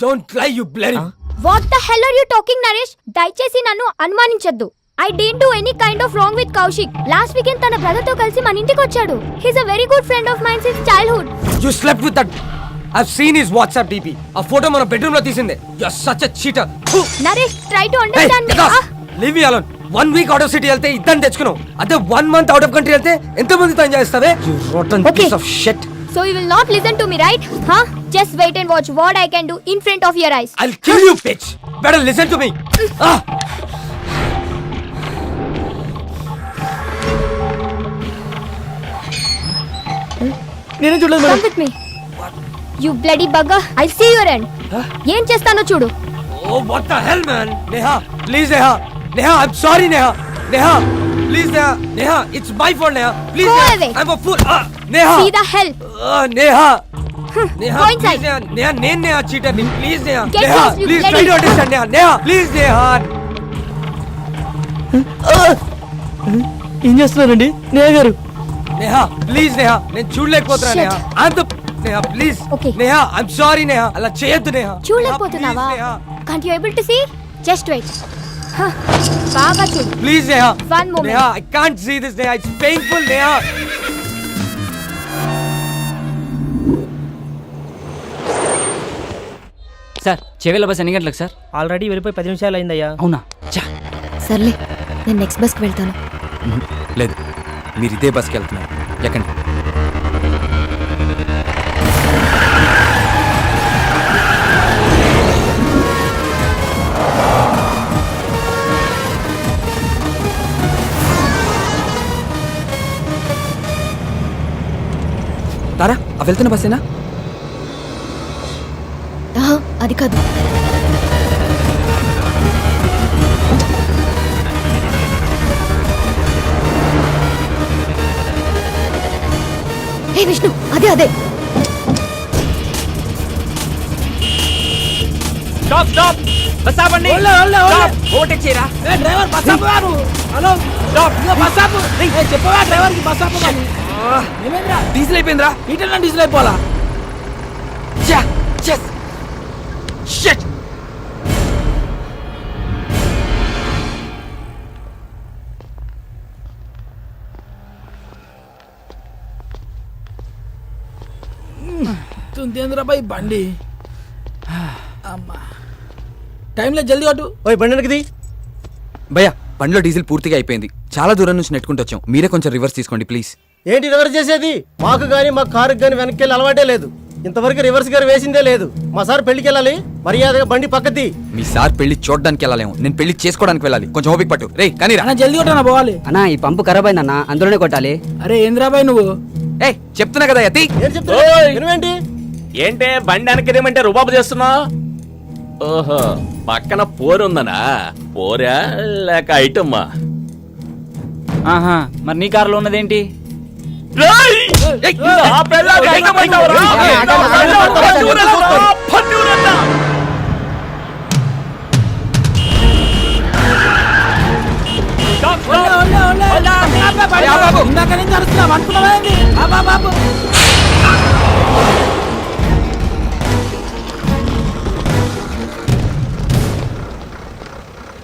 Don't lie, you bloody. What the hell are you talking, Naresh? దయచేసి నన్ను అనుమానించొద్దు. I didn't do any kind of wrong with Kaushik. Last weekend తన brother తో కలిసి మన ఇంటికి వచ్చాడు. He's a very good friend of mine since childhood. You slept with that. I've seen his WhatsApp DP. ఆ photo మన bedroom లో తీసిందే. You're such a cheater. Naresh, try to understand me. Leave me alone. 1 week out of city వెళ్తే ఇద్దరిని తెచ్చుకున్నావు. అదే 1 month out of country వెళ్తే ఎంత మందితో ఎంజాయ్ చేస్తావే? You rotten piece of shit. So you will not listen to me, right? Huh? Just wait and watch what I can do in front of your eyes. I'll kill you, bitch. Better listen to me. నేనే చూడలేదు Come with me. You bloody bugger. I'll see your end. ఏం చేస్తానో చూడు. Oh, what the hell, man? Neha, please, Neha. Neha, I'm sorry, Neha. Neha, please, Neha. Neha, it's my fault, Neha. Please, Go Neha. away. I'm a fool. Neha. See the hell. Neha. Neha, Go please, inside. Neha. Neha, నేను Neha cheater ni. Please, Neha. Get Neha, lost, you please bloody- try to understand, Neha. Neha, please, Neha. ఏం చేస్తున్నారండి నేహ గారు? Neha, please, Neha. నేను చూడలేకపోతున్నా, Shit. Neha. I'm the Neha, please. Okay. Neha, I'm sorry, Neha. అలా చేయొద్దు, Neha. చూడలేకపోతున్నావా? Neha, Can't you able to see? Just wait. బాగా చూడు. please, Neha. One moment. Neha, I can't see this, Neha. It's painful, Neha. Sir Chevella bus ఎన్ని గంటలకు sir? Already వెళ్ళిపోయి 10 నిమిషాలు అయిందయ్యా. అవునా? చా సర్లే, నేను నెక్స్ట్ బస్కి వెళ్తాను. లేదు, మీరు ఇదే బస్కి వెళ్తున్నారు. ఎక్కండి. తారా, ఆ వెళ్తున్న బస్సేనా? అది కాదు. హే విష్ణు, అదే అదే. స్టాప్ స్టాప్, బస్ ఆపండి. ఓవర్టేక్ చేయరా? డ్రైవర్ బస్ ఆపు. హలో స్టాప్, బస్ ఆపు. చెప్పవా డ్రైవర్ కి బస్ ఆపు. ఏమైందిరా? డీజిల్ అయిపోయిందిరా. ఈటల్ డీజిల్ అయిపోవాలా? షిట్. తుందేంద్రా బాయ్ బండి. అమ్మా, టైంలో జల్దీ కొట్టు. ఓయ్ బండి వెనక్కి. భయ్యా, బండిలో డీజిల్ పూర్తిగా అయిపోయింది. చాలా దూరం నుంచి నెట్టుకుంటూ వచ్చాం. మీరే కొంచెం రివర్స్ తీసుకోండి ప్లీజ్. ఏంటి రివర్స్ చేసేది? మాకు గానీ మా కారుకి గానీ వెనక్కి వెళ్ళి అలవాటే లేదు. ఇంతవరకు రివర్స్ గారు వేసిందే లేదు. మా సార్ పెళ్లికి వెళ్ళాలి, మర్యాదగా బండి పక్కది. మీ సార్ పెళ్లి చూడడానికి వెళ్ళాలేము, నేను పెళ్లి చేసుకోవడానికి వెళ్ళాలి. కొంచెం ఓపిక పట్టు. రే కానీ రా. అన్న జల్దీ కొట్టనా పోవాలి. అన్నా ఈ పంపు ఖరాబ్ అయిందన్న, అందులోనే కొట్టాలి. అరే ఏంద్రాబాయ్ నువ్వు? ఏ చెప్తున్నా కదా యతి. ఏం చెప్తున్నా? వినవేంటి? ఏంటే బండి వెనకదేమంటే రుబాబు చేస్తున్నావు? ఓహో, పక్కన పోరుందనా? పోరా లేక ఐటమ్మా? ఆహా, మరి నీ కారులో ఉన్నదేంటి? ఇందాక నుంచి అరుస్తున్నావు అనుకున్నావేంటి? బాబు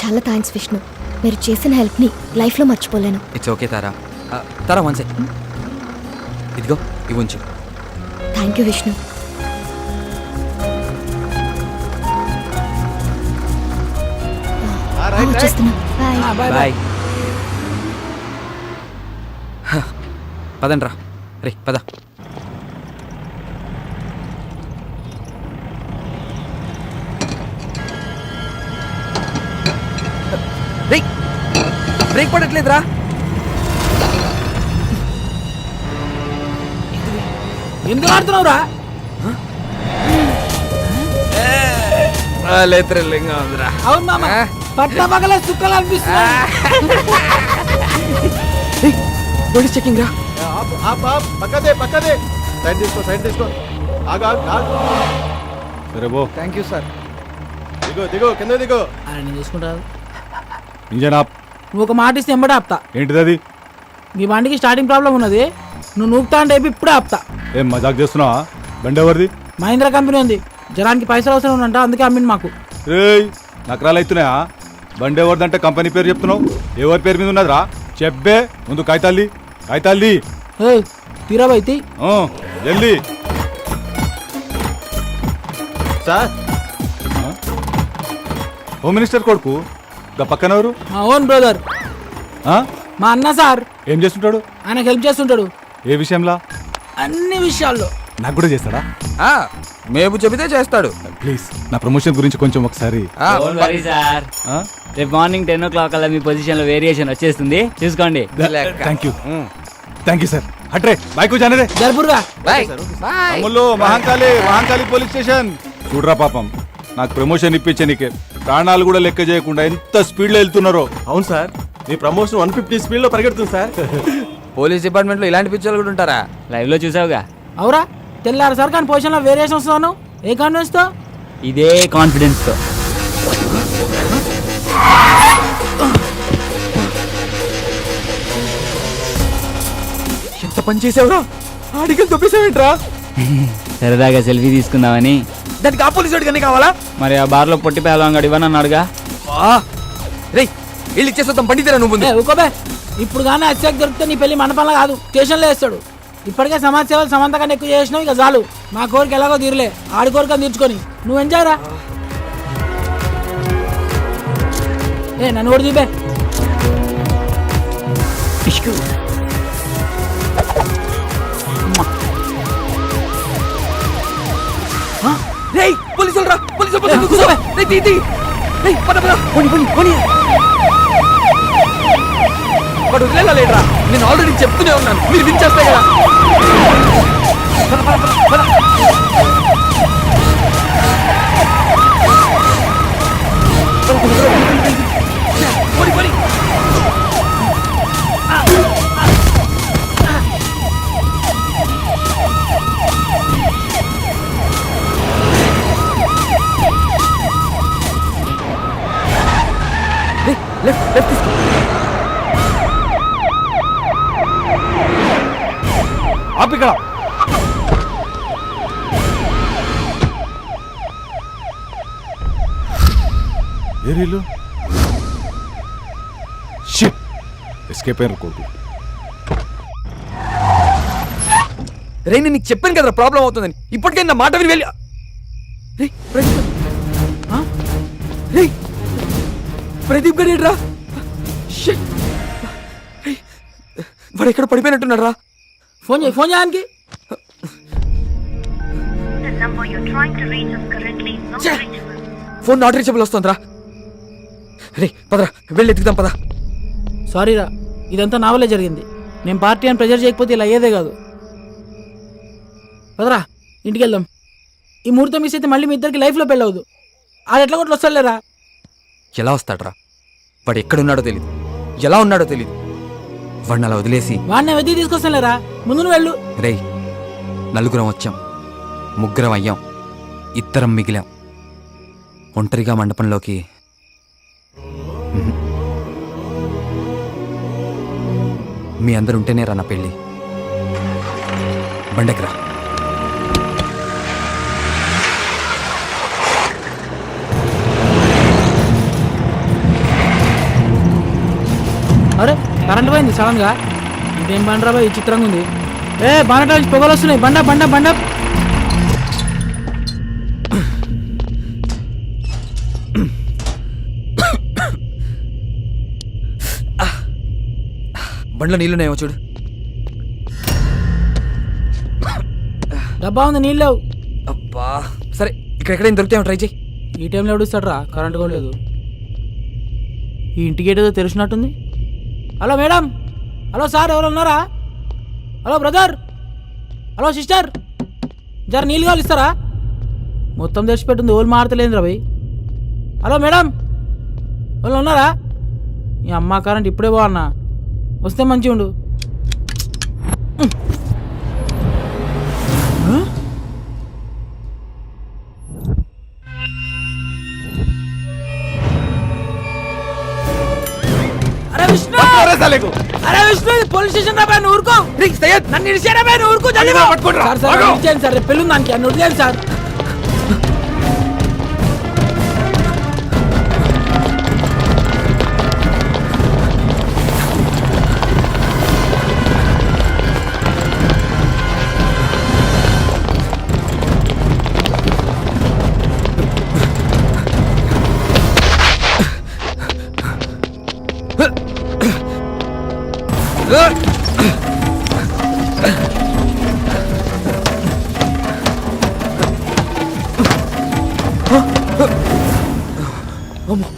చాలా థ్యాంక్స్ విష్ణు. మీరు చేసిన హెల్ప్ని లైఫ్లో మర్చిపోలేను. It's okay Tara. Tara one second. ఇదిగో ఇవి ఉంచు. Thank you Vishnu. వచ్చేస్తున్నా. బాయ్. బాయ్. పదండ్రా. రే పద. రే బ్రేక్ పడట్లేదురా. ఎందుకు ఆడుతున్నావురా? త్రిల్లింగా ఉందిరా. అవును మామ, పట్ల పగలే సుక్కలు అనిపిస్తున్నా. పోలీస్ చెకింగ్ రా. పక్కదే పక్కదే. సైడ్ తీసుకో, సైడ్ తీసుకో. ఆగు ఆగు ఆగు. సరే బో. Thank you sir. దిగో దిగో, కింద దిగో. అరే నేను చూసుకుంటాను. Engine off. నువ్వు ఒక మాట ఇస్తే ఎంబడే ఆపుతా. ఏంటిది అది? మీ బండికి స్టార్టింగ్ ప్రాబ్లం ఉన్నది. నువ్వు నూపుతా అంటే ఇప్పుడే ఆపుతా. ఏం మజాక్ చేస్తున్నావా? బండి ఎవరిది? మహీంద్రా కంపెనీ ఉంది. జనానికి పైసలు అవసరం ఉందంట, అందుకే అమ్మింది మాకు. రేయ్ నకరాలు అవుతున్నాయా? బండి ఎవరిదంటే కంపెనీ పేరు చెప్తున్నావు, ఎవరి పేరు మీద ఉన్నదిరా చెప్పే. ముందు కాగితాల్ది ఏయ్ తీరా బైతి. జల్దీ. సార్ హోమ్ మినిస్టర్ కొడుకు గా పక్కన ఎవరు? మా ఓన్ బ్రదర్, ఆ? మా అన్న సార్. ఏం చేస్తుంటాడు? ఆయనకు హెల్ప్ చేస్తుంటాడు ఏ విషయంలో? అన్ని విషయాల్లో. నాకు కూడా చేస్తాడా? మేము చెబితే చేస్తాడు. ప్లీజ్ నా ప్రమోషన్ గురించి కొంచెం ఒకసారి. సార్ ఆ? రేపు మార్నింగ్ 10 o'clock అలా మీ పొజిషన్ లో వేరియేషన్ వచ్చేస్తుంది, చూసుకోండి. Thank you sir. హట్రే బైకు జానరే. జరుపురుగా. అమ్ముల్లో మహంకాళి పోలీస్ స్టేషన్. చూడరా పాపం, నాకు ప్రమోషన్ ఇప్పించే నీకే ప్రాణాలు కూడా లెక్క చేయకుండా ఎంత స్పీడ్ లో వెళ్తున్నారో. అవును సార్, మీ ప్రమోషన్ 150 స్పీడ్ లో పరిగెడుతుంది సార్. పోలీస్ డిపార్ట్మెంట్ లో ఇలాంటి పిక్చర్లు కూడా ఉంటారా? లైవ్ లో చూసావుగా. అవురా తెల్లారు సార్, కానీ పొజిషన్ లో వేరియేషన్ వస్తున్నాను. ఏ కాన్ఫిడెన్స్ తో? ఇదే కాన్ఫిడెన్స్ తో. ఎంత పని చేసావురా? ఆడికలు తొప్పేసావేంట్రా? సరదాగా సెల్ఫీ తీసుకుందామని. దానికి ఆ పోలీసు వాడికి అన్నీ కావాలా? మరి ఆ బార్ లో పొట్టి పేలవాడు ఇవ్వని అన్నాడుగా. రేయ్ వీళ్ళు ఇచ్చేస్తాం, పండితేరా నువ్వు ముందు. ఊకోబే, ఇప్పుడు కానీ అత్యాక్ దొరికితే నీ పెళ్లి మండపంలో కాదు స్టేషన్లో వేస్తాడు. ఇప్పటికే సమాజ సేవలు సమంత కన్నా ఎక్కువ చేసినావు, ఇక చాలు. మా కోరిక ఎలాగో తీరలే, ఆడి కోరిక తీర్చుకొని నువ్వు ఎంజాయ్ రా. నన్ను కూడా చూపే. రేయ్ పోలీసులు రా, పోలీసులు కూర్చో. రేయ్ తీ రేయ్ పద పోనీ. వాడు వదిలేలేట్రా, నేను ఆల్రెడీ చెప్తూనే ఉన్నాను, మీరు వినిచేస్తే కదా. లెఫ్ట్ తీసుకో. ఆపిక్కడ. ఏరీలు షిట్ ఎస్కేప్ అయిన కొడుకు. రేయ్ నేను నీకు చెప్పాను కదరా ప్రాబ్లం అవుతుందని, ఇప్పటికైనా నా మాట విని వెళ్ళి. రేయ్ ప్రదీప్ గడి రా. వాడు ఎక్కడ పడిపోయినట్టున్నాడు రా. ఫోన్ చేయడానికి. ఫోన్ నాట్ రీచబుల్ వస్తుంది రా. రే పదరా వెళ్ళి ఎత్తుకుదాం పద. సారీ రా, ఇదంతా నా వల్లే జరిగింది. నేను పార్టీ అని ప్రెజర్ చేయకపోతే ఇలా అయ్యేదే కాదు. పదరా ఇంటికి వెళ్దాం. ఈ ముహూర్తం మిస్ అయితే మళ్ళీ మీ ఇద్దరికి లైఫ్లో పెళ్ళవద్దు. అది ఎట్లా కొట్లు వస్తాడులేరా. ఎలా వస్తాడ్రా? వాడు ఎక్కడున్నాడో తెలీదు, ఎలా ఉన్నాడో తెలీదు. వాడిని అలా వదిలేసి వాడిని వెతికి తీసుకొస్తానులేరా, ముందు నువ్వు వెళ్ళు. రేయ్ నలుగురం వచ్చాం, ముగ్గురం అయ్యాం, ఇద్దరం మిగిలాం. ఒంటరిగా మండపంలోకి మీ అందరు ఉంటేనే రా నా పెళ్ళి. బండెక్కరా. అరే కరెంట్ పోయింది సడన్ గా. ఇదేం బండరా బాయ్, చిత్రంగా ఉంది. బానట నుంచి పొగలు వస్తున్నాయి. బండ బండ్లో నీళ్ళున్నాయేమో చూడు. డబ్బా ఉంది, నీళ్ళు లేవు. అబ్బా సరే, ఇక్కడెక్కడైనా దొరికితేమో ట్రై చేయి. ఈ టైంలో ఎవడుస్తాడు రా, కరెంట్ కూడా లేదు. ఈ ఇంటికి ఏదో తెలిసినట్టుంది. హలో మేడం, హలో సార్, ఎవరు ఉన్నారా? హలో బ్రదర్, హలో సిస్టర్, జర నీళ్ళు కావాలి ఇస్తారా? మొత్తం తెచ్చిపెట్టింది, ఓళ్ళు మారతలేదురా భయ్. హలో మేడం, వాళ్ళు ఉన్నారా? ఈ అమ్మ కరెంట్ ఇప్పుడే బాగున్నా, వస్తే మంచిగా ఉండు. అరే విష్ణు, అరే విష్ణు, పోలీస్ స్టేషన్ రా బాయ్, నువ్వు ఊరుకో. నన్ను ఇడిచారా బాయ్, నువ్వు ఊరుకో. సార్ సార్ సార్ పెళ్ళి దానికి నన్ను వదిలేయండి సార్. అమ్మో